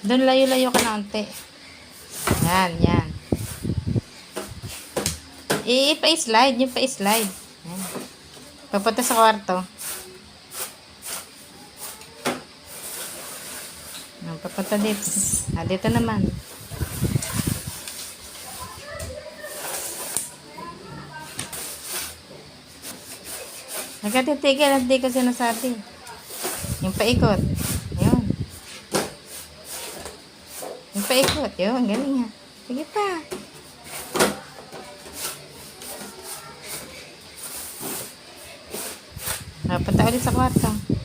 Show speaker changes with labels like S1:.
S1: Doon layo-layo ka na unti. Yan, yan. Pa-slide. Yung pa-slide. Yan. Papunta sa kwarto. Papunta dito. Dito naman. Nagkatitigil. Hindi ko sinasabi. Yung paikot. Yun. Yung paikot. Yun. Galing nga. Sige pa. Punta ulit sa kwarto.